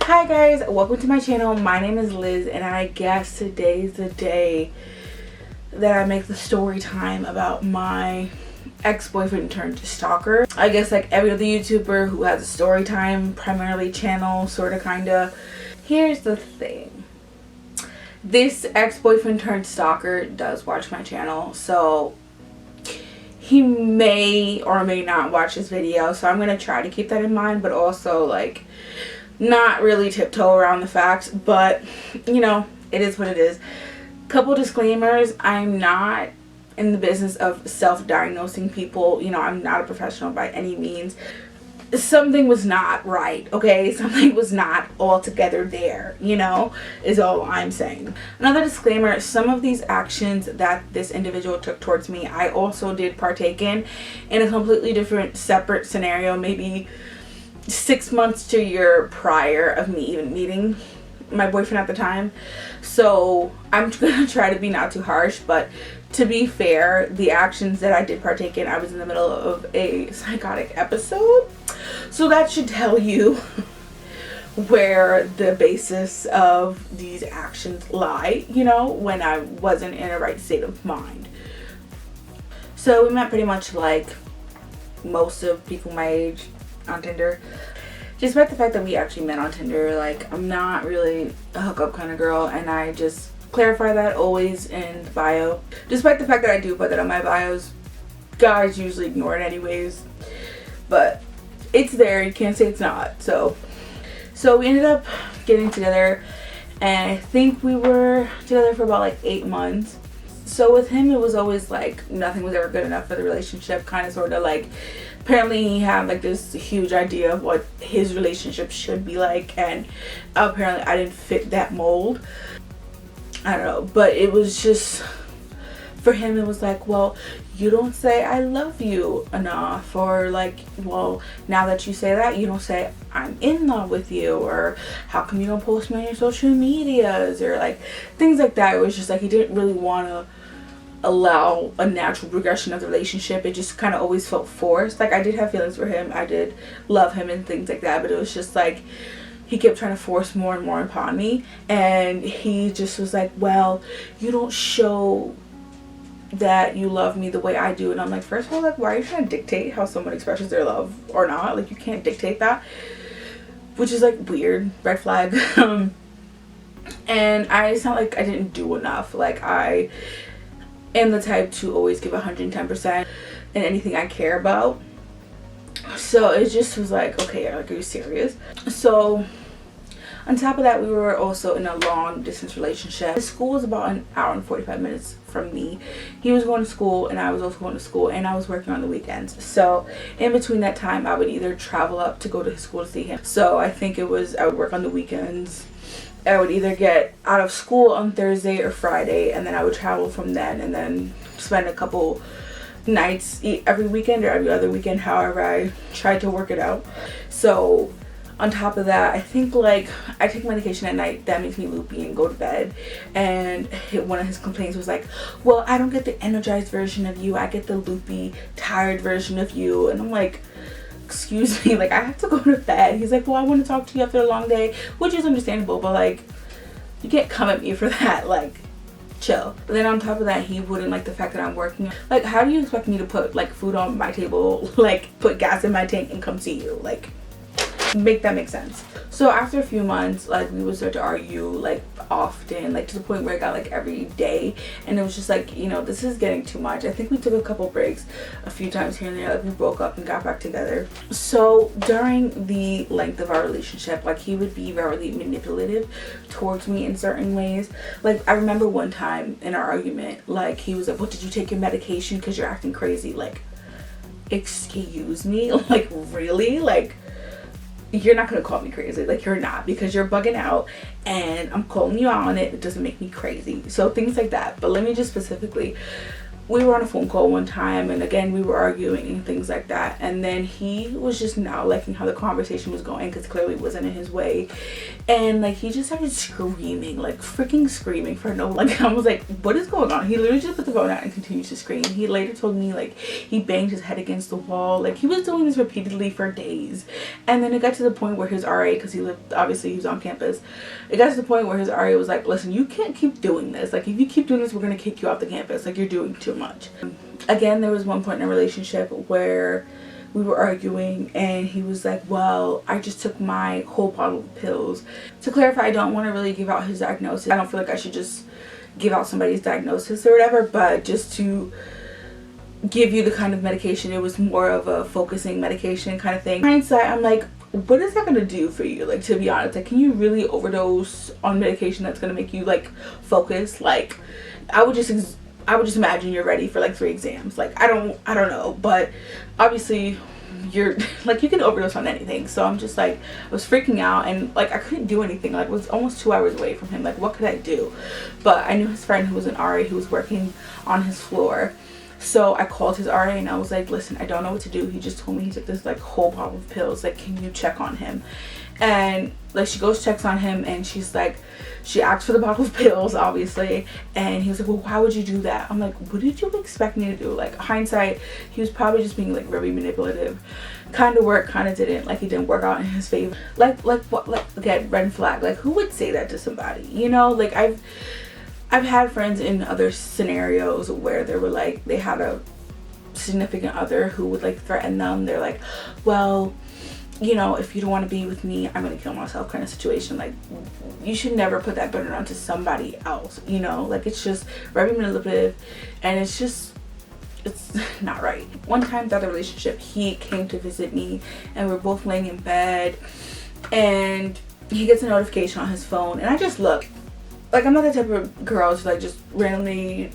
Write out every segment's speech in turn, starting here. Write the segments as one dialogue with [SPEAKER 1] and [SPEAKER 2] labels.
[SPEAKER 1] Hi guys, welcome to my channel. My name is Liz and I guess today's the day that I make the story time about my ex-boyfriend turned stalker. I guess like every other YouTuber who has a story time primarily channel, sorta kinda. Here's the thing. This ex-boyfriend turned stalker does watch my channel, so he may or may not watch this video, so I'm gonna try to keep that in mind, but also like not really tiptoe around the facts, but you know, it is what it is. Couple disclaimers: I'm not in the business of self-diagnosing people. You know, I'm not a professional by any means. Something was not right, okay? Something was not altogether there, you know, is all I'm saying. Another disclaimer: some of these actions that this individual took towards me, I also did partake in a completely different, separate scenario, maybe 6 months to a year prior of me even meeting my boyfriend at the time. So I'm gonna try to be not too harsh, but to be fair, the actions that I did partake in, I was in the middle of a psychotic episode, so that should tell you where the basis of these actions lie, you know, when I wasn't in a right state of mind. So we met pretty much like most of people my age on Tinder. Despite the fact that we actually met on Tinder, like, I'm not really a hookup kind of girl, and I just clarify that always in the bio. Despite the fact that I do put that on my bios, guys usually ignore it anyways, but it's there, you can't say it's not. So we ended up getting together, and I think we were together for about like 8 months. So with him, it was always like nothing was ever good enough for the relationship, kind of sort of like, apparently he had like this huge idea of what his relationship should be like, and apparently I didn't fit that mold. I don't know, but it was just, for him it was like, well, you don't say I love you enough, or like, well, now that you say that, you don't say I'm in love with you, or how come you don't post me on your social medias, or like things like that. It was just like he didn't really want to allow a natural progression of the relationship. It just kind of always felt forced. Like, I did have feelings for him, I did love him and things like that, but it was just like he kept trying to force more and more upon me, and he just was like, well, you don't show that you love me the way I do. And I'm like, first of all, like, why are you trying to dictate how someone expresses their love or not? Like, you can't dictate that, which is like weird, red flag. And it's not like I didn't do enough. Like, I am the type to always give 110% in anything I care about. So it just was like, okay, like, are you serious? So on top of that, we were also in a long distance relationship. His school was about an hour and 45 minutes from me. He was going to school and I was also going to school, and I was working on the weekends. So in between that time, I would either travel up to go to his school to see him. So I think it was, I would work on the weekends. I would either get out of school on Thursday or Friday, and then I would travel from then, and then spend a couple nights every weekend or every other weekend, however I tried to work it out. So on top of that, I think like I take medication at night that makes me loopy and go to bed, and one of his complaints was like, well, I don't get the energized version of you, I get the loopy, tired version of you. And I'm like, excuse me, like, I have to go to bed. He's like, well, I want to talk to you after a long day, which is understandable, but like, you can't come at me for that. Like, chill. But then on top of that, he wouldn't like the fact that I'm working. Like, how do you expect me to put like food on my table, like put gas in my tank and come see you? Like, make that make sense. So after a few months, like, we would start to argue like often, like to the point where it got like every day, and it was just like, you know, this is getting too much. I think we took a couple breaks a few times here and there, like we broke up and got back together. So during the length of our relationship, like, he would be very manipulative towards me in certain ways. Like, I remember one time in our argument, like, he was like, what, did you take your medication because you're acting crazy? Like, excuse me, like, really? Like, you're not gonna call me crazy. Like, you're not, because you're bugging out and I'm calling you out on it. It doesn't make me crazy. So things like that. But let me just specifically we were on a phone call one time, and again we were arguing and things like that, and then he was just not liking how the conversation was going because clearly it wasn't in his way, and like he just started screaming, like freaking screaming for no, like I was like, what is going on? He literally just put the phone out and continued to scream. He later told me like he banged his head against the wall, like he was doing this repeatedly for days. And then it got to the point where his RA, because he lived, obviously he was on campus, it got to the point where his RA was like, listen, you can't keep doing this, like if you keep doing this we're gonna kick you off the campus, like you're doing too much. Again, there was one point in a relationship where we were arguing and he was like, well, I just took my whole bottle of pills. To clarify, I don't want to really give out his diagnosis. I don't feel like I should just give out somebody's diagnosis or whatever, but just to give you the kind of medication, it was more of a focusing medication kind of thing. In hindsight, I'm like, what is that going to do for you? Like, to be honest, like, can you really overdose on medication that's going to make you like focus? Like, I would just imagine you're ready for like 3 exams. Like, I don't know, but obviously you're like, you can overdose on anything. So I'm just like, I was freaking out, and like I couldn't do anything. Like, I was almost 2 hours away from him. Like, what could I do? But I knew his friend who was an RA who was working on his floor. So I called his RA and I was like, listen, I don't know what to do. He just told me he took this like whole bottle of pills. Like, can you check on him? And like she goes, checks on him, and she's like, she asked for the bottle of pills, obviously, and he was like, well, why would you do that? I'm like, what did you expect me to do? Like, hindsight, he was probably just being like very manipulative. Kind of worked, kind of didn't. Like, it didn't work out in his favor. Like what? Like, again, red flag. Like, who would say that to somebody? You know, like I've had friends in other scenarios where they were like, they had a significant other who would like threaten them. They're like, well, you know, if you don't want to be with me, I'm gonna kill myself, kind of situation. Like, you should never put that burden onto somebody else, you know. Like, it's just very manipulative, and it's not right. One time throughout the relationship, he came to visit me, and we're both laying in bed, and he gets a notification on his phone, and I just look. Like, I'm not the type of girl to like just randomly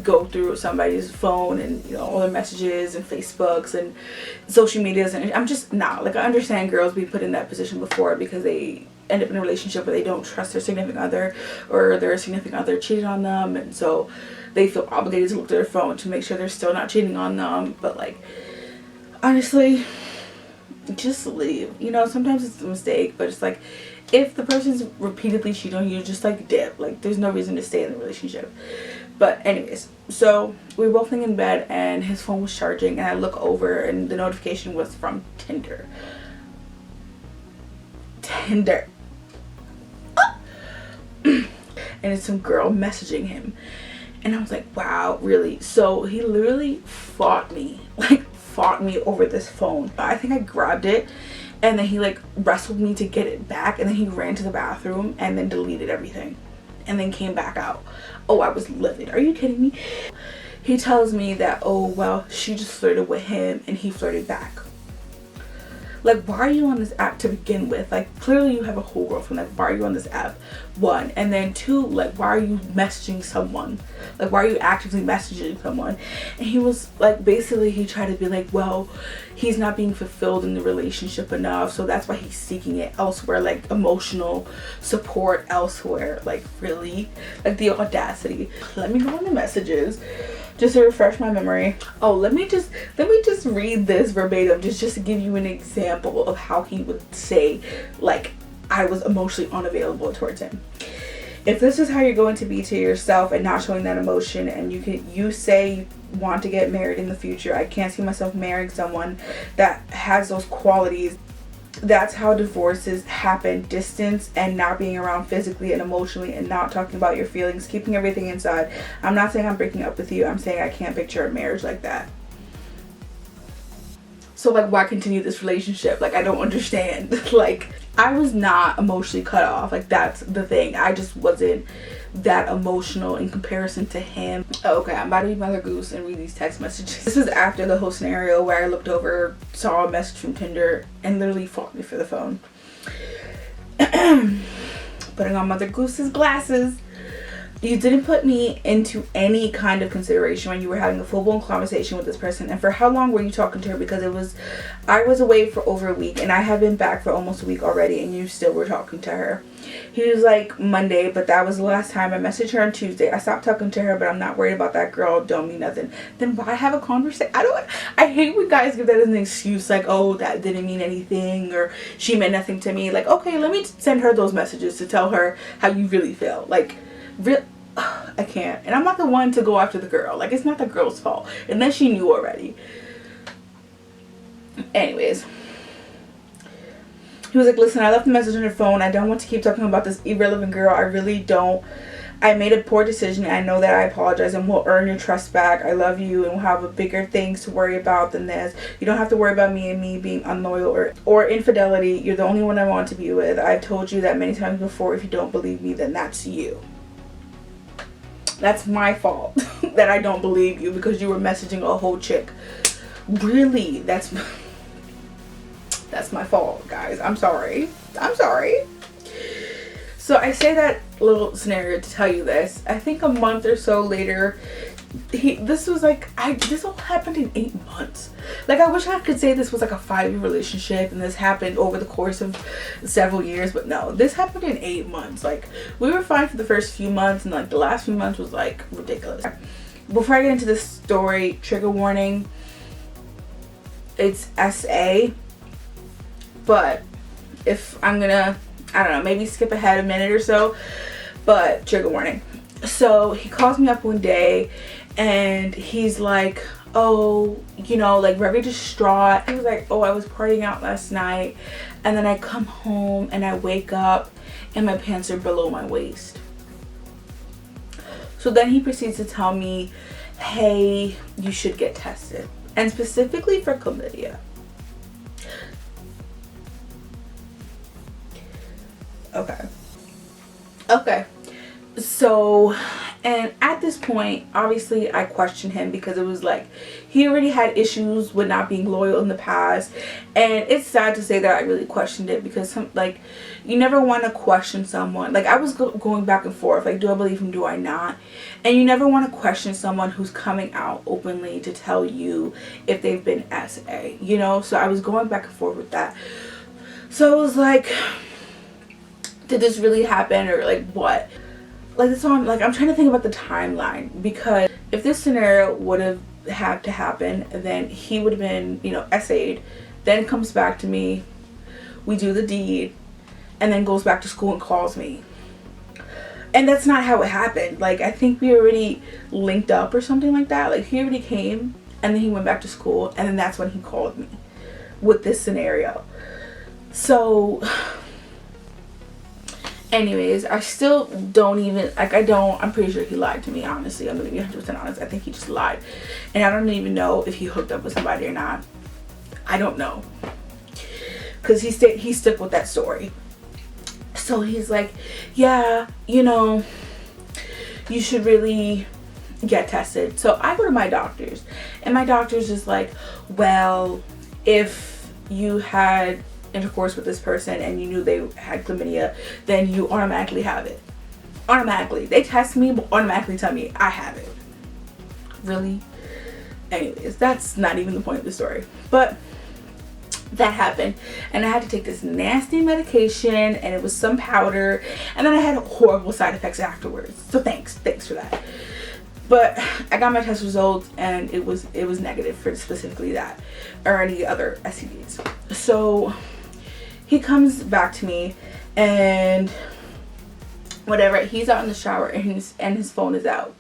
[SPEAKER 1] go through somebody's phone and, you know, all their messages and Facebooks and social medias, and I'm just not. Like, I understand girls be put in that position before because they end up in a relationship where they don't trust their significant other, or their significant other cheated on them, and so they feel obligated to look to their phone to make sure they're still not cheating on them. But like, honestly, just leave. You know, sometimes it's a mistake, but it's like, if the person's repeatedly cheating on you, just like dip. Like, there's no reason to stay in the relationship. But anyways, so we were both laying in bed and his phone was charging, and I look over and the notification was from Tinder. And it's some girl messaging him, and I was like, wow, really? So he literally fought me over this phone. I think I grabbed it, and then he like wrestled me to get it back, and then he ran to the bathroom and then deleted everything and then came back out. Oh, I was livid. Are you kidding me? He tells me that, oh, well, she just flirted with him and he flirted back. Like, why are you on this app to begin with? Like, clearly you have a whole girlfriend. Like, why are you on this app? 1. And then 2, like, why are you messaging someone? Like, why are you actively messaging someone? And he was like, basically he tried to be like, well, he's not being fulfilled in the relationship enough, so that's why he's seeking it elsewhere, like emotional support elsewhere. Like, really? Like, the audacity. Let me go on the messages just to refresh my memory. Oh, let me just read this verbatim just to give you an example of how he would say, like, I was emotionally unavailable towards him. If this is how you're going to be to yourself and not showing that emotion, and you say you want to get married in the future, I can't see myself marrying someone that has those qualities. That's how divorces happen. Distance and not being around physically and emotionally, and not talking about your feelings, keeping everything inside. I'm not saying I'm breaking up with you. I'm saying I can't picture a marriage like that. So like, why continue this relationship? Like, I don't understand. Like, I was not emotionally cut off. Like, that's the thing. I just wasn't that emotional in comparison to him. Okay, I'm about to be Mother Goose and read these text messages. This is after the whole scenario where I looked over, saw a message from Tinder, and literally fought me for the phone. Putting on Mother Goose's glasses. You didn't put me into any kind of consideration when you were having a full-blown conversation with this person. And for how long were you talking to her? Because I was away for over a week, and I have been back for almost a week already, and you still were talking to her. He was like, Monday, but that was the last time. I messaged her on Tuesday. I stopped talking to her, but I'm not worried about that girl. Don't mean nothing. Then why have a conversation? I hate when guys give that as an excuse, like, oh, that didn't mean anything, or she meant nothing to me. Like, okay, let me send her those messages to tell her how you really feel. Like, I can't. And I'm not the one to go after the girl. Like, it's not the girl's fault unless she knew already. Anyways, he was like, listen, I left a message on your phone. I don't want to keep talking about this irrelevant girl. I really don't. I made a poor decision. I know that. I apologize, and we'll earn your trust back. I love you, and we'll have bigger things to worry about than this. You don't have to worry about me and me being unloyal or infidelity. You're the only one I want to be with. I've told you that many times before. If you don't believe me, then that's you. That's my fault that I don't believe you because you were messaging a whole chick. Really, that's my fault, guys. I'm sorry. I'm sorry. So I say that little scenario to tell you this. I think a month or so later, this all happened in 8 months. Like, I wish I could say this was like a 5-year relationship and this happened over the course of several years, but no, this happened in 8 months. Like, we were fine for the first few months, and like the last few months was like ridiculous. Before I get into this story, trigger warning, it's SA, but if I'm gonna, I don't know, maybe skip ahead a minute or so, but trigger warning. So he calls me up one day and he's like, oh, you know, like very distraught. He was like, oh, I was partying out last night, and then I come home and I wake up and my pants are below my waist. So then he proceeds to tell me, hey, you should get tested, and specifically for chlamydia. Okay. So, and at this point, obviously I questioned him because it was like he already had issues with not being loyal in the past, and it's sad to say that I really questioned it because you never want to question someone. Like, I was going back and forth, like, do I believe him, do I not? And you never want to question someone who's coming out openly to tell you if they've been SA, you know? So I was going back and forth with that. So I was like, did this really happen, or like what? Like, that's all I'm trying to think about the timeline, because if this scenario would have had to happen, then he would have been, you know, SA'd, then comes back to me, we do the deed, and then goes back to school and calls me. And that's not how it happened. Like, I think we already linked up or something like that. Like, he already came and then he went back to school, and then that's when he called me with this scenario. So anyways, I still don't even, like, I'm pretty sure he lied to me, honestly. I'm gonna be 100% honest. I think he just lied. And I don't even know if he hooked up with somebody or not. I don't know. Because he stuck with that story. So he's like, yeah, you know, you should really get tested. So I go to my doctors, and my doctor's just like, well, if you had intercourse with this person and you knew they had chlamydia, then you automatically have it. Automatically. They test me but automatically tell me I have it. Really? Anyways, that's not even the point of the story. But that happened, and I had to take this nasty medication, and it was some powder, and then I had horrible side effects afterwards. So thanks for that. But I got my test results, and it was negative for specifically that or any other STDs. So he comes back to me, and whatever, he's out in the shower, and his phone is out.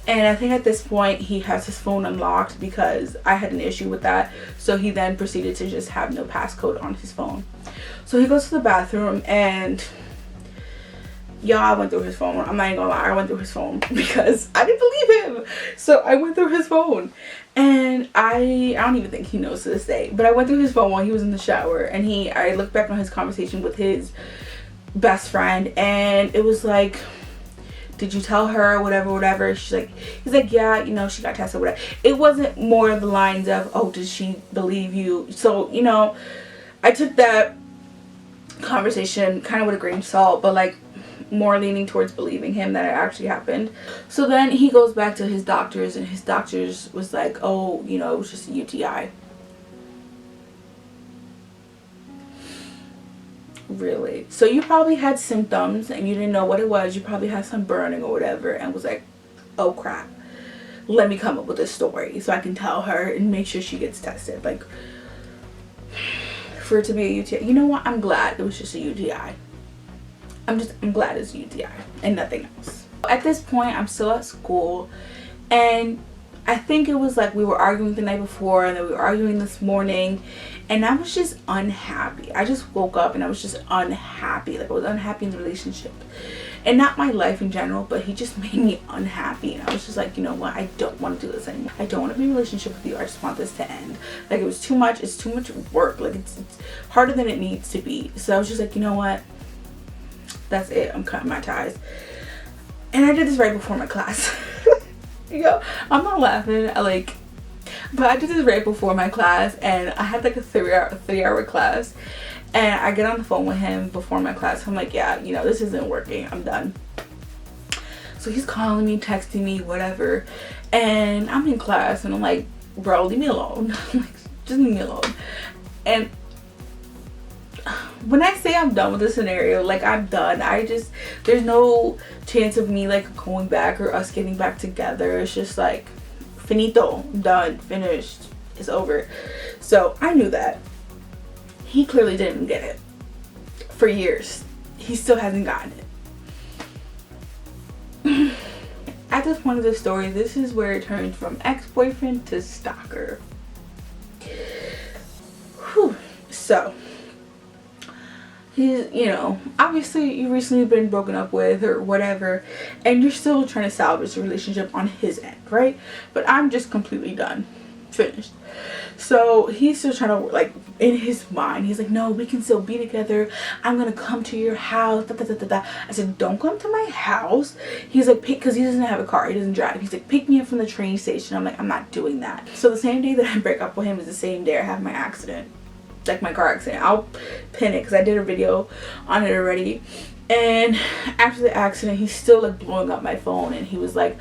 [SPEAKER 1] And I think at this point he has his phone unlocked because I had an issue with that. So he then proceeded to just have no passcode on his phone. So he goes to the bathroom, and y'all, I went through his phone. I'm not even gonna lie, I went through his phone because I didn't believe him. So I went through his phone, and I don't even think he knows to this day, but I went through his phone while he was in the shower, and I looked back on his conversation with his best friend, and it was like, did you tell her, whatever? He's like, yeah, you know, she got tested, whatever. It wasn't more of the lines of, oh, did she believe you? So, you know, I took that conversation kind of with a grain of salt, but like, more leaning towards believing him that it actually happened. So then he goes back to his doctors, and his doctors was like, oh, you know, it was just a UTI. Really? So you probably had symptoms and you didn't know what it was. You probably had some burning or whatever and was like, oh crap, let me come up with a story so I can tell her and make sure she gets tested. Like, for it to be a UTI, you know what, I'm glad it was just a UTI. I'm glad it's a UTI and nothing else. At this point, I'm still at school, and I think it was like we were arguing the night before, and then we were arguing this morning, and I was just unhappy. I just woke up and I was just unhappy. Like, I was unhappy in the relationship, and not my life in general, but he just made me unhappy. And I was just like, you know what, I don't want to do this anymore. I don't want to be in a relationship with you. I just want this to end. Like, it was too much. It's too much work. Like, it's harder than it needs to be. So I was just like, you know what, that's it, I'm cutting my ties. And I did this right before my class. Yo, I'm not laughing, but I did this right before my class, and I had like a three-hour class, and I get on the phone with him before my class. I'm like, yeah, you know, this isn't working, I'm done. So he's calling me, texting me, whatever, and I'm in class, and I'm like, bro, leave me alone. Like, just leave me alone. And when I say I'm done with this scenario, like, I'm done. There's no chance of me like going back or us getting back together. It's just like, finito, done, finished, it's over. So I knew that. He clearly didn't get it. For years, he still hasn't gotten it. At this point of the story, this is where it turns from ex-boyfriend to stalker. Whew. So he's, you know, obviously you recently been broken up with or whatever, and you're still trying to salvage the relationship on his end, right? But I'm just completely done, finished. So he's still trying to, like, in his mind, he's like, no, we can still be together. I'm gonna come to your house. Da, da, da, da, da. I said, don't come to my house. He's like, because he doesn't have a car, he doesn't drive. He's like, pick me up from the train station. I'm like, I'm not doing that. So the same day that I break up with him is the same day I have my accident. Like, my car accident. I'll pin it because I did a video on it already. And after the accident, he's still like blowing up my phone, and he was like,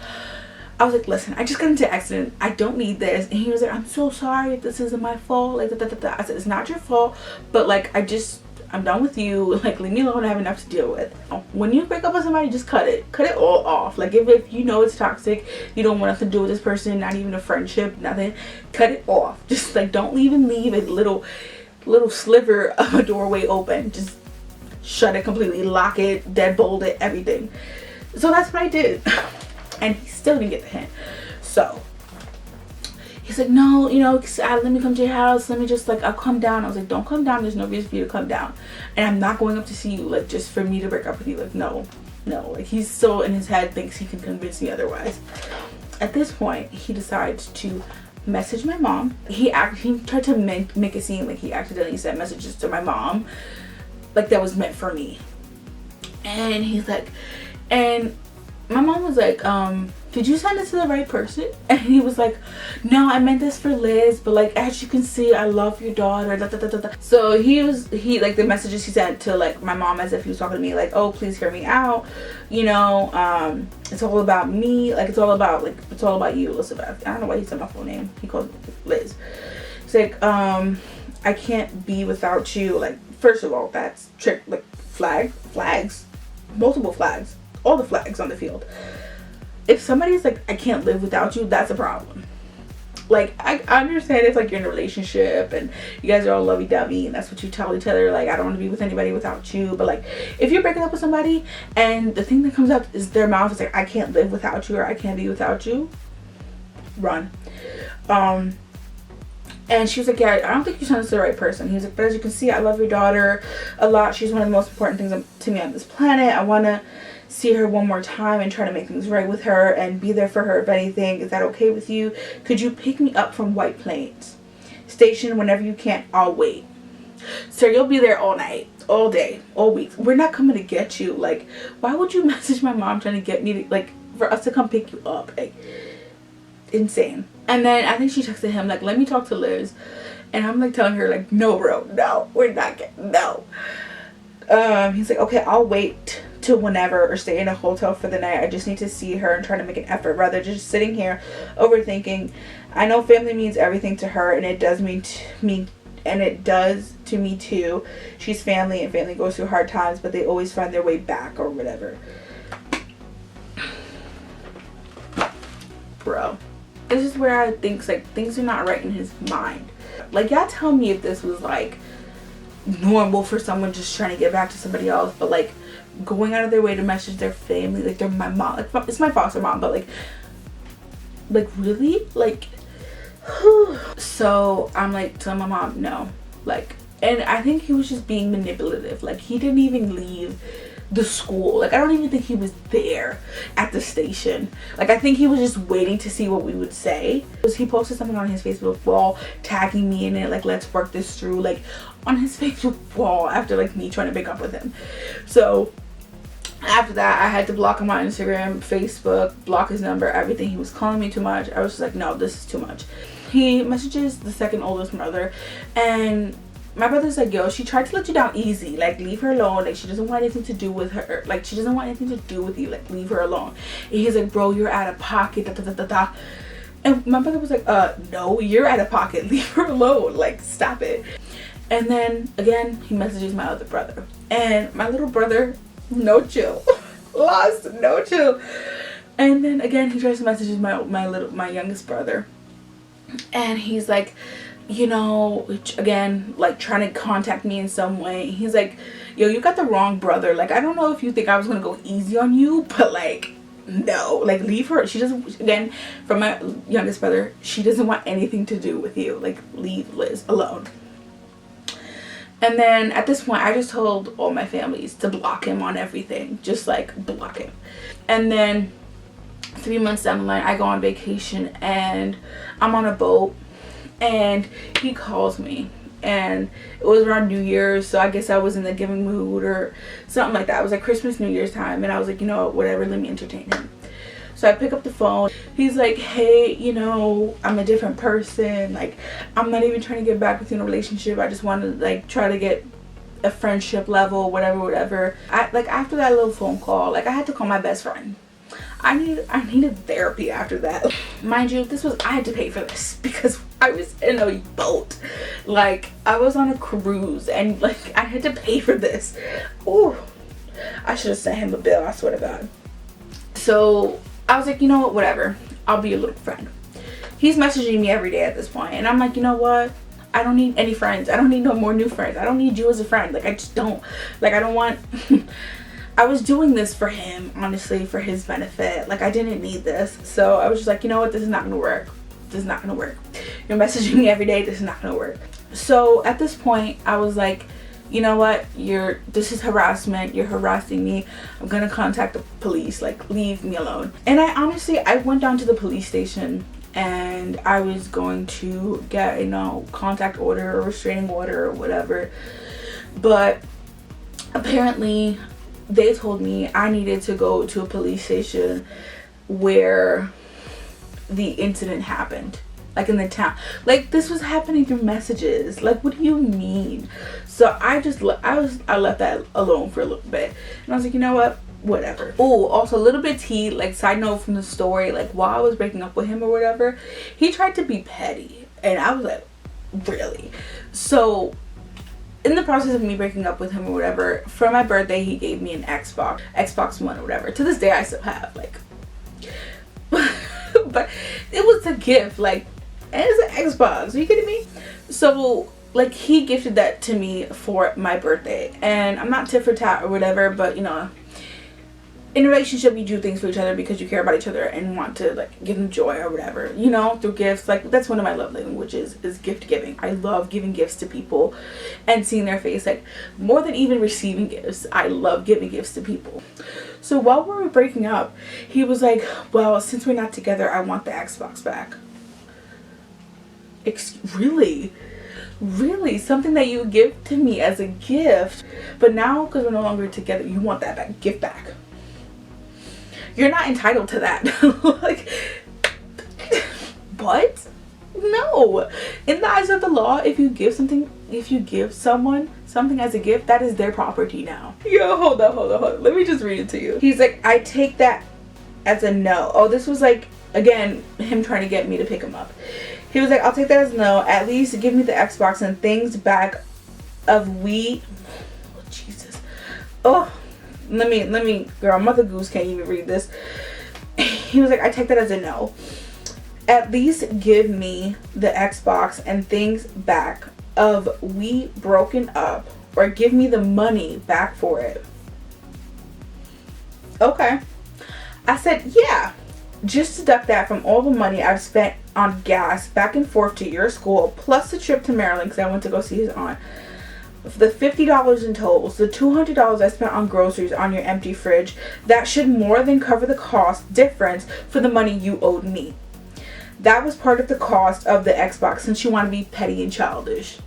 [SPEAKER 1] I was like, listen, I just got into an accident, I don't need this. And he was like, I'm so sorry if this isn't my fault, like, da, da, da, da. I said, it's not your fault, but like, I'm done with you, like, leave me alone, I have enough to deal with. When you break up with somebody, just cut it all off. Like, if you know it's toxic, you don't want nothing to do with this person, not even a friendship, nothing, cut it off. Just like, don't even leave a little sliver of a doorway open. Just shut it completely, lock it, deadbolt it, everything. So that's what I did. And he still didn't get the hint. So he's like, no, you know, let me come to your house, let me just, like, I'll come down. I was like, don't come down, there's no reason for you to come down, and I'm not going up to see you, like, just for me to break up with you. Like, no, like, he's still in his head thinks he can convince me otherwise. At this point, he decides to message my mom. He tried to make it seem like he accidentally sent messages to my mom, like that was meant for me. And he's like, and my mom was like, did you send it to the right person? And he was like, no, I meant this for Liz, but like, as you can see, I love your daughter, da, da, da, da, da. So he like, the messages he sent to like my mom, as if he was talking to me, like, oh, please hear me out, you know, it's all about me, like, it's all about you, Elizabeth. I don't know why he said my full name, he called me Liz. It's like, I can't be without you. Like, first of all, that's like flags, multiple flags, all the flags on the field. If somebody's like, I can't live without you, that's a problem. Like, I understand if like you're in a relationship and you guys are all lovey-dovey and that's what you tell each other, like, I don't want to be with anybody without you. But like, if you're breaking up with somebody and the thing that comes out is their mouth is like, I can't live without you, or I can't be without you, run. And she was like, yeah, I don't think you sent us to the right person. He was like, but as you can see, I love your daughter a lot. She's one of the most important things to me on this planet. I want to see her one more time and try to make things right with her and be there for her if anything. Is that okay with you? Could you pick me up from White Plains Station whenever you can? I'll wait. Sir, you'll be there all night, all day, all week. We're not coming to get you. Like, why would you message my mom trying to get me to, like, for us to come pick you up? Like, insane. And then I think she texted him like, let me talk to Liz. And I'm like telling her like, no bro, no, we're not getting, no. He's like, okay, I'll wait to whenever or stay in a hotel for the night. I just need to see her and try to make an effort rather than just sitting here overthinking. I know family means everything to her, and it does mean to me, and it does to me too. She's family, and family goes through hard times, but they always find their way back or whatever. Bro, this is where I think like things are not right in his mind. Like, y'all tell me if this was like normal for someone just trying to get back to somebody else, but like going out of their way to message their family, like they're my mom, like it's my foster mom, but like really, like so I'm like telling my mom no, like, and I think he was just being manipulative. Like, he didn't even leave the school. Like, I don't even think he was there at the station. Like, I think he was just waiting to see what we would say. He posted something on his Facebook wall tagging me in it, like, let's work this through, like on his Facebook wall, after like me trying to break up with him. So after that, I had to block him on Instagram, Facebook, block his number, everything. He was calling me too much. I was just like, no, this is too much. He messages the second oldest brother, and my brother's like, yo, she tried to let you down easy. Like, leave her alone. Like, she doesn't want anything to do with her. Like, she doesn't want anything to do with you. Like, leave her alone. And he's like, bro, you're out of pocket. Da, da, da, da, da. And my brother was like, no, you're out of pocket. Leave her alone. Like, stop it. And then, again, he messages my other brother. And my little brother, no chill. Lost, no chill. And then, again, he tries to message my youngest brother. And he's like, you know, again, like trying to contact me in some way. He's like, yo, you got the wrong brother. Like, I don't know if you think I was gonna go easy on you, but like, no, like, leave her. She doesn't, again, from my youngest brother, she doesn't want anything to do with you. Like, leave Liz alone. And then at this point, I just told all my families to block him on everything. Just like block him. And then 3 months down the line, I go on vacation and I'm on a boat. And he calls me, and it was around New Year's, so I guess I was in the giving mood or something like that. It was like Christmas, New Year's time, and I was like, you know what, whatever, let me entertain him. So I pick up the phone. He's like, hey, you know, I'm a different person. Like, I'm not even trying to get back with you in a relationship. I just want to like try to get a friendship level, whatever. Like, after that little phone call, like, I had to call my best friend. I needed therapy after that. Mind you, I had to pay for this because I was in a boat. Like, I was on a cruise and like I had to pay for this. Ooh, I should have sent him a bill, I swear to God. So I was like, you know what, whatever. I'll be your little friend. He's messaging me every day at this point, and I'm like, you know what? I don't need any friends. I don't need no more new friends. I don't need you as a friend. Like, I just don't. Like, I don't want... I was doing this for him, honestly, for his benefit. Like, I didn't need this. So I was just like, you know what? This is not gonna work. This is not gonna work. You're messaging me every day. This is not gonna work. So at this point, I was like, you know what? This is harassment. You're harassing me. I'm gonna contact the police. Like, leave me alone. And I went down to the police station, and I was going to get, you know, contact order or restraining order or whatever. But apparently they told me I needed to go to a police station where the incident happened, like in the town. Like, this was happening through messages. Like, what do you mean? So I left that alone for a little bit, and I was like, you know what, whatever. Oh, also a little bit tea, like, side note from the story, like, while I was breaking up with him or whatever, he tried to be petty, and I was like, really? So in the process of me breaking up with him or whatever, for my birthday, he gave me an Xbox One or whatever. To this day, I still have, like, but it was a gift, like, and it's an Xbox. Are you kidding me? So, like, he gifted that to me for my birthday, and I'm not tit for tat or whatever, but, you know, in a relationship, you do things for each other because you care about each other and want to, like, give them joy or whatever, you know, through gifts. Like, that's one of my love languages, is gift giving. I love giving gifts to people and seeing their face. Like, more than even receiving gifts, I love giving gifts to people. So while we were breaking up, he was like, well, since we're not together, I want the Xbox back. Really? Really? Something that you give to me as a gift, but now because we're no longer together, you want that gift back. You're not entitled to that. Like, what? No. No, in the eyes of the law, if you give someone something as a gift, that is their property now. Yo, hold on. Let me just read it to you. He's like, I take that as a no. Oh, this was like, again, him trying to get me to pick him up. He was like, I'll take that as a no. At least give me the Xbox and things back of we. Oh, Jesus. Oh, let me, girl, Mother Goose can't even read this. He was like, I take that as a no. At least give me the Xbox and things back of we broken up, or give me the money back for it. Okay. I said, yeah, just deduct that from all the money I've spent on gas back and forth to your school, plus the trip to Maryland because I went to go see his aunt. The $50 in tolls, the $200 I spent on groceries on your empty fridge, that should more than cover the cost difference for the money you owed me. That was part of the cost of the Xbox since you want to be petty and childish.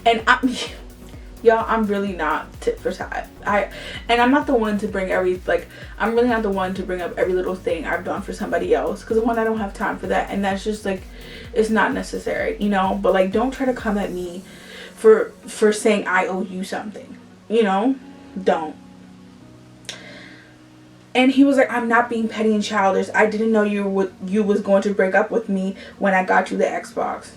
[SPEAKER 1] And I'm really not tit for tat. I'm not the one to bring I'm really not the one to bring up every little thing I've done for somebody else, because one, I don't have time for that, and that's just like, it's not necessary, you know. But like, don't try to come at me for saying I owe you something, you know. Don't. And he was like, I'm not being petty and childish. I didn't know you was going to break up with me when I got you the Xbox.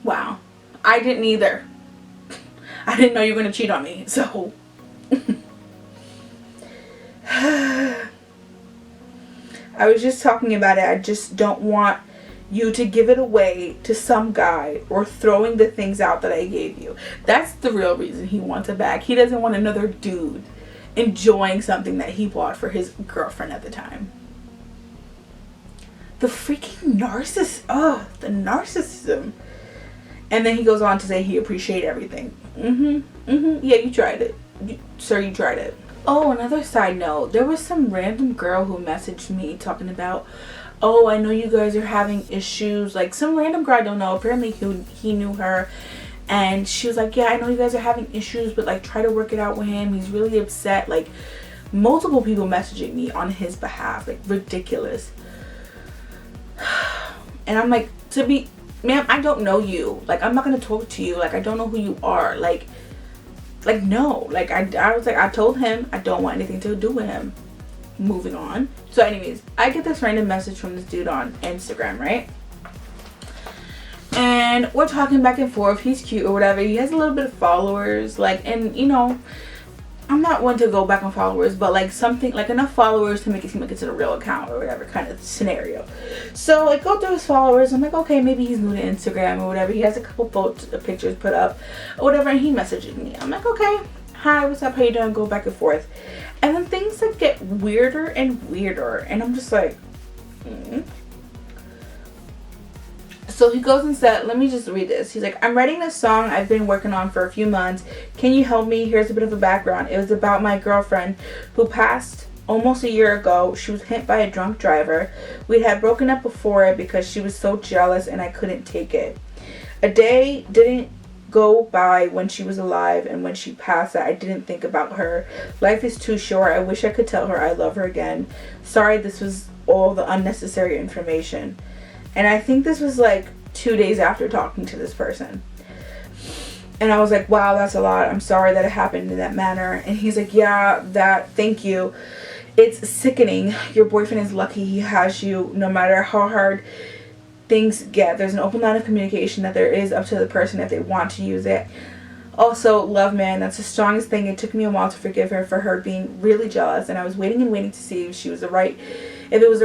[SPEAKER 1] Wow. I didn't either. I didn't know you were going to cheat on me. So. I was just talking about it. I just don't want you to give it away to some guy or throwing the things out that I gave you. That's the real reason he wants it back. He doesn't want another dude enjoying something that he bought for his girlfriend at the time. The freaking narcissist. Oh, the narcissism. And then he goes on to say he appreciated everything. Yeah, you tried it. Sir, you tried it. Oh, another side note. There was some random girl who messaged me talking about, oh, I know you guys are having issues. Like, some random girl I don't know. Apparently he knew her. And she was like, yeah, I know you guys are having issues, but like, try to work it out with him. He's really upset. Like, multiple people messaging me on his behalf. Like, ridiculous. And I'm like, ma'am, I don't know you. Like, I'm not going to talk to you. Like, I don't know who you are. Like no. Like, I was like, I told him I don't want anything to do with him. Moving on. So anyways, I get this random message from this dude on Instagram, right? And we're talking back and forth. He's cute or whatever. He has a little bit of followers. Like, and you know, I'm not one to go back on followers, but like something, like enough followers to make it seem like it's a real account or whatever kind of scenario. So I go through his followers. I'm like, okay, maybe he's new to Instagram or whatever. He has a couple pictures put up or whatever, and he messages me. I'm like, okay, hi, what's up, how you doing? Go back and forth. And then things like get weirder and weirder, and I'm just like, So he goes and said, let me just read this. He's like, I'm writing this song I've been working on for a few months. Can you help me? Here's a bit of a background. It was about my girlfriend who passed almost a year ago. She was hit by a drunk driver. We had broken up before it because she was so jealous and I couldn't take it. A day didn't go by when she was alive, and when she passed that I didn't think about her. Life is too short. I wish I could tell her I love her again. Sorry, this was all the unnecessary information. And I think this was like 2 days after talking to this person. And I was like, wow, that's a lot. I'm sorry that it happened in that manner. And he's like, yeah, thank you. It's sickening. Your boyfriend is lucky he has you, no matter how hard things get. There's an open line of communication that there is up to the person if they want to use it. Also, love, man, that's the strongest thing. It took me a while to forgive her for her being really jealous, and I was waiting and waiting to see if it was the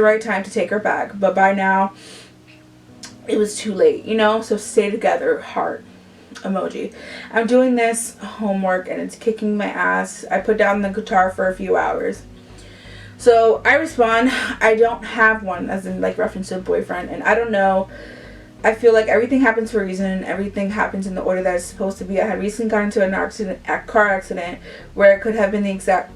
[SPEAKER 1] right time to take her back. But by now, it was too late, you know? So stay together, heart emoji. I'm doing this homework and it's kicking my ass. I put down the guitar for a few hours. So I respond, I don't have one, as in like reference to a boyfriend, and I don't know. I feel like everything happens for a reason. Everything happens in the order that it's supposed to be. I had recently gotten into a car accident where it could have been the exact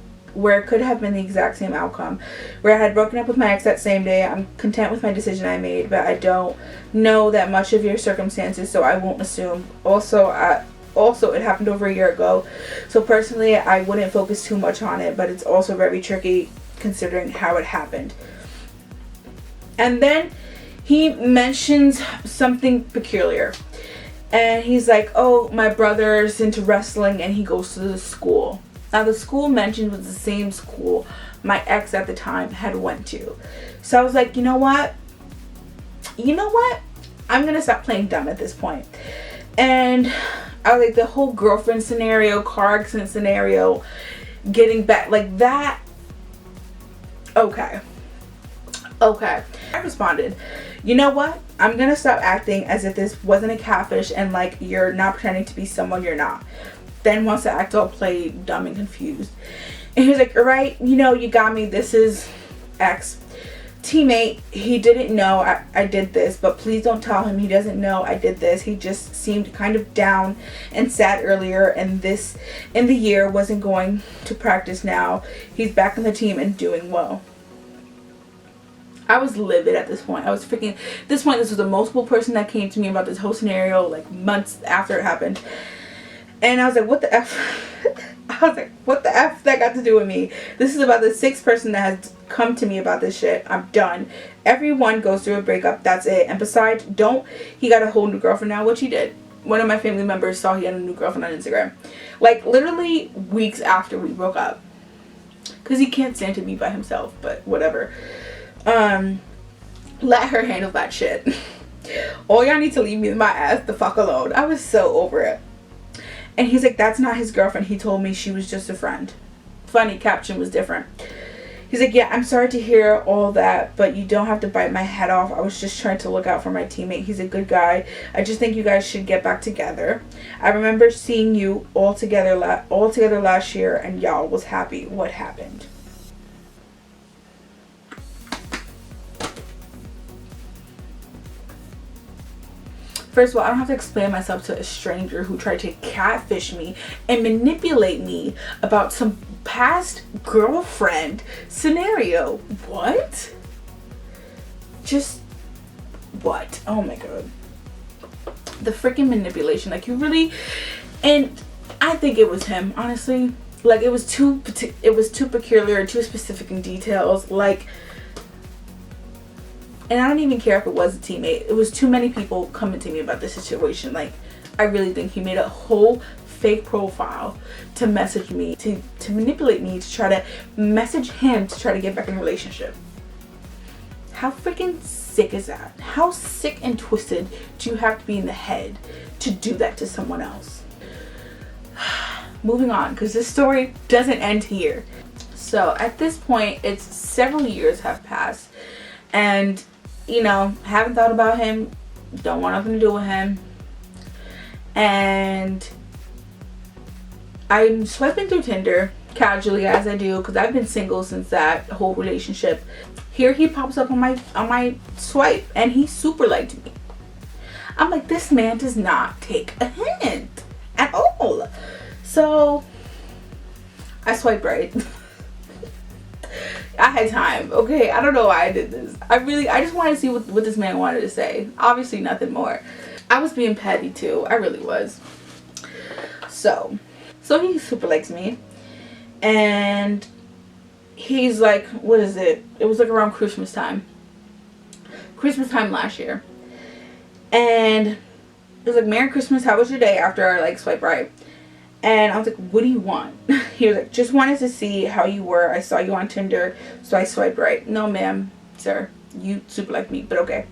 [SPEAKER 1] same outcome. Where I had broken up with my ex that same day. I'm content with my decision I made, but I don't know that much of your circumstances, so I won't assume. Also, it happened over a year ago, so personally I wouldn't focus too much on it, but it's also very tricky considering how it happened. And then he mentions something peculiar. And he's like, oh, my brother's into wrestling and he goes to the school. Now the school mentioned was the same school my ex at the time had went to. So I was like, you know what? I'm gonna stop playing dumb at this point. And I was like, the whole girlfriend scenario, car accident scenario, getting back like that. Okay. I responded, you know what? I'm gonna stop acting as if this wasn't a catfish and like you're not pretending to be someone you're not. Then wants to act all played, dumb and confused. And he was like, all right, you got me. This is X. Teammate, he didn't know I did this, but please don't tell him he doesn't know I did this. He just seemed kind of down and sad earlier, and this in the year wasn't going to practice now. He's back on the team and doing well. I was livid at this point. I was freaking, this was a multiple person that came to me about this whole scenario like months after it happened. And I was like, what the F? I was like, what the F that got to do with me? This is about the 6th person that has come to me about this shit. I'm done. Everyone goes through a breakup. That's it. And besides, he got a whole new girlfriend now, which he did. One of my family members saw he had a new girlfriend on Instagram. Like, literally weeks after we broke up. Because he can't stand to be by himself, but whatever. Let her handle that shit. All y'all need to leave me my ass the fuck alone. I was so over it. And he's like, that's not his girlfriend. He told me she was just a friend. Funny, caption was different. He's like, yeah, I'm sorry to hear all that, but you don't have to bite my head off. I was just trying to look out for my teammate. He's a good guy. I just think you guys should get back together. I remember seeing you all together last year, and y'all was happy. What happened? First of all, I don't have to explain myself to a stranger who tried to catfish me and manipulate me about some past girlfriend scenario. What? Just what? Oh my god. The freaking manipulation. Like, you really, and I think it was him, honestly. Like, it was too peculiar, too specific in details. Like, and I don't even care if it was a teammate. It was too many people coming to me about this situation. Like, I really think he made a whole fake profile to message me, to manipulate me, to try to message him to try to get back in a relationship. How freaking sick is that? How sick and twisted do you have to be in the head to do that to someone else? Moving on, because this story doesn't end here. So at this point, it's several years have passed, and haven't thought about him, don't want nothing to do with him, and I'm swiping through Tinder casually as I do, because I've been single since that whole relationship. Here he pops up on my swipe, and he super liked me. I'm like, this man does not take a hint at all. So I swipe right. I had time, okay? I don't know why I did this. I just wanted to see what this man wanted to say. Obviously nothing more. I was being petty too. I really was. So he super likes me. And he's like, what is it? It was like around Christmas time. Christmas time last year. And it was like, Merry Christmas, how was your day? After I like swipe right. And I was like, what do you want? He was like, just wanted to see how you were. I saw you on Tinder, so I swiped right. No, ma'am, sir. You super like me, but okay.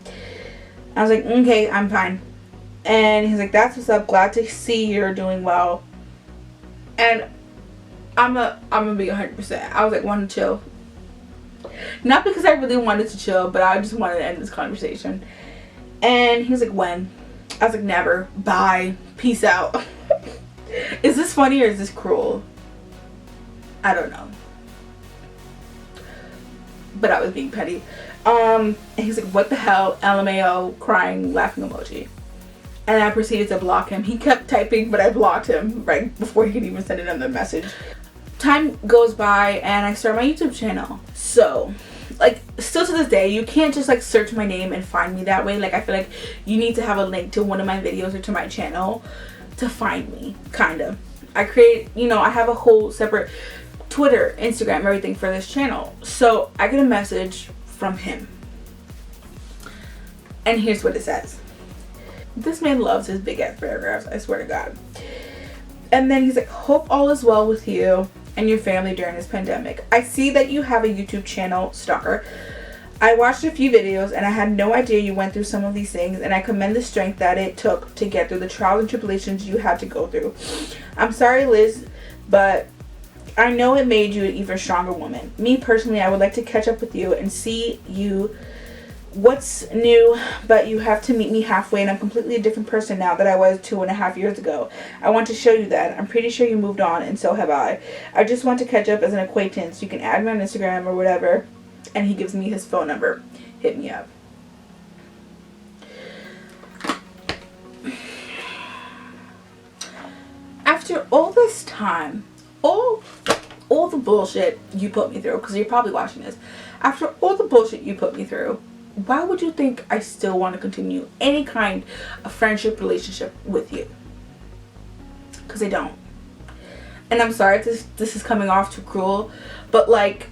[SPEAKER 1] I was like, okay, I'm fine. And he's like, that's what's up. Glad to see you're doing well. And I'm gonna be 100%. I was like, want to chill. Not because I really wanted to chill, but I just wanted to end this conversation. And he was like, when? I was like, never. Bye. Peace out. Is this funny or is this cruel? I don't know. But I was being petty. And he's like, what the hell? LMAO, crying, laughing emoji. And I proceeded to block him. He kept typing, but I blocked him right before he could even send another message. Time goes by and I start my YouTube channel. So, like, still to this day, you can't just like search my name and find me that way. Like, I feel like you need to have a link to one of my videos or to my channel to find me, kind of. I create, I have a whole separate Twitter, Instagram, everything for this channel. So I get a message from him. And here's what it says. This man loves his big ass paragraphs, I swear to God. And then he's like, hope all is well with you and your family during this pandemic. I see that you have a YouTube channel, Stalker. I watched a few videos and I had no idea you went through some of these things, and I commend the strength that it took to get through the trials and tribulations you had to go through. I'm sorry, Liz, but I know it made you an even stronger woman. Me personally, I would like to catch up with you and see you. What's new, but you have to meet me halfway, and I'm completely a different person now that I was 2.5 years ago. I want to show you that. I'm pretty sure you moved on, and so have I. I just want to catch up as an acquaintance. You can add me on Instagram or whatever. And he gives me his phone number. Hit me up. After all this time, all the bullshit you put me through, because you're probably watching this, after all the bullshit you put me through, why would you think I still want to continue any kind of friendship relationship with you? Because I don't. And I'm sorry if this is coming off too cruel, but like,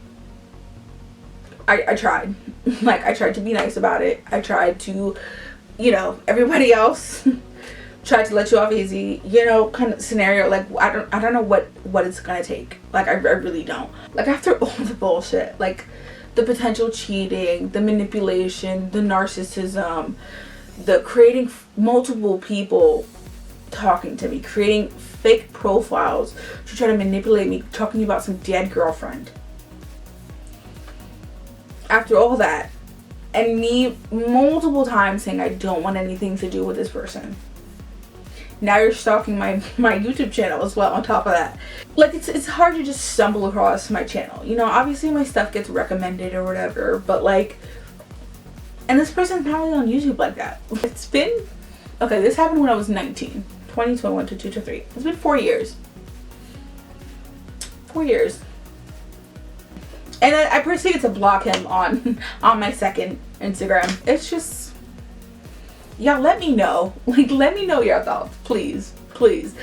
[SPEAKER 1] I tried. Like, I tried to be nice about it. I tried to, you know, everybody else tried to let you off easy, you know, kind of scenario. Like, I don't know what it's gonna take. Like, I really don't. Like, after all the bullshit, like the potential cheating, the manipulation, the narcissism, the creating multiple people talking to me, creating fake profiles to try to manipulate me, talking about some dead girlfriend. After all that, and me multiple times saying I don't want anything to do with this person, now you're stalking my YouTube channel as well on top of that. Like, it's hard to just stumble across my channel. You know, obviously my stuff gets recommended or whatever, but like, and this person's probably on YouTube like that. It's been, okay, this happened when I was 19. 2021 to 2023. It's been 4 years. 4 years. And I proceeded to block him on my second Instagram. It's just, y'all let me know. Like, let me know your thoughts, please. Please.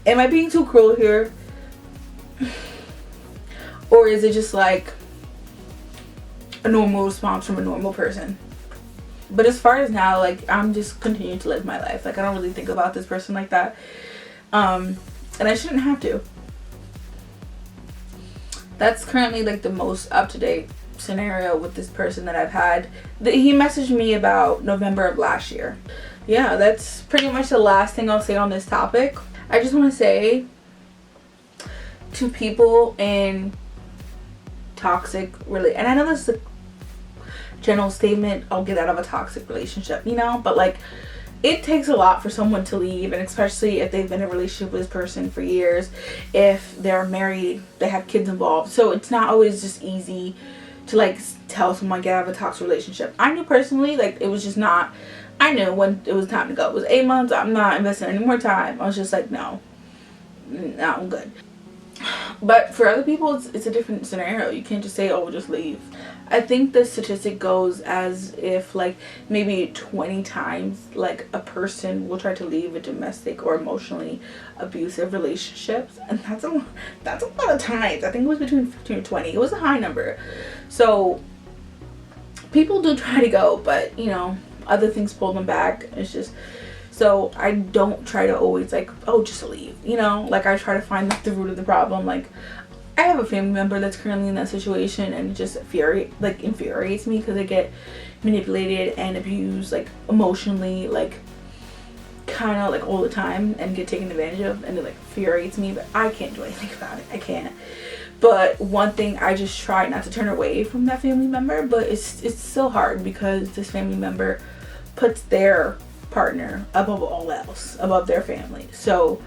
[SPEAKER 1] Am I being too cruel here? Or is it just like a normal response from a normal person? But as far as now, like, I'm just continuing to live my life. Like, I don't really think about this person like that. And I shouldn't have to. That's currently like the most up-to-date scenario with this person that I've had. He messaged me about November of last year. Yeah, that's pretty much the last thing I'll say on this topic. I just want to say to people in toxic and I know this is a general statement, I'll get out of a toxic relationship, you know, but like, it takes a lot for someone to leave, and especially if they've been in a relationship with this person for years, if they're married, they have kids involved. So it's not always just easy to like tell someone get out of a toxic relationship. I knew personally, like, it was just not, I knew when it was time to go. It was 8 months, I'm not investing any more time. I was just like, no, I'm good. But for other people, it's a different scenario. You can't just say, oh, just leave. I think the statistic goes as if like maybe 20 times like a person will try to leave a domestic or emotionally abusive relationships, and that's a lot of times. I think it was between 15 and 20. It was a high number. So people do try to go, but you know, other things pull them back. It's just, so I don't try to always like, oh, just leave, you know. Like, I try to find the root of the problem. Like, I have a family member that's currently in that situation, and it just infuriates me because they get manipulated and abused, like, emotionally, like, kind of like all the time, and get taken advantage of, and it like infuriates me. But I can't do anything about it. I can't. But one thing, I just try not to turn away from that family member, but it's still hard because this family member puts their partner above all else, above their family. So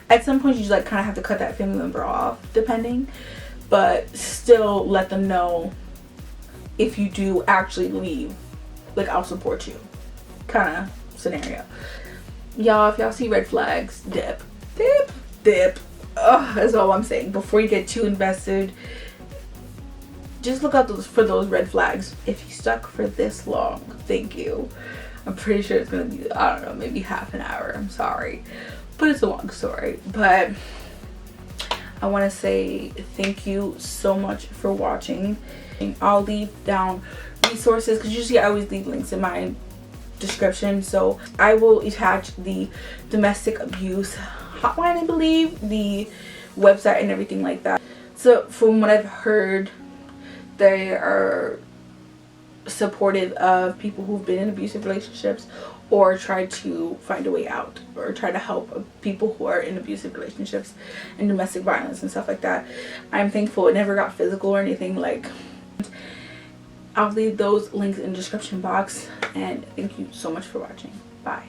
[SPEAKER 1] at some point you just like kind of have to cut that family member off, depending, but still let them know if you do actually leave, like, I'll support you, kind of scenario. Y'all, if y'all see red flags, dip. That's all I'm saying. Before you get too invested, just look out for those red flags. If you stuck for this long, thank you. I'm pretty sure it's gonna be, I don't know, maybe half an hour. I'm sorry, but it's a long story. But I want to say thank you so much for watching. I'll leave down resources, because usually I always leave links in my description. So I will attach the domestic abuse hotline, I believe, the website and everything like that. So from what I've heard, they are supportive of people who've been in abusive relationships or try to find a way out, or try to help people who are in abusive relationships and domestic violence and stuff like that. I'm thankful it never got physical or anything. Like, I'll leave those links in the description box, and thank you so much for watching. Bye.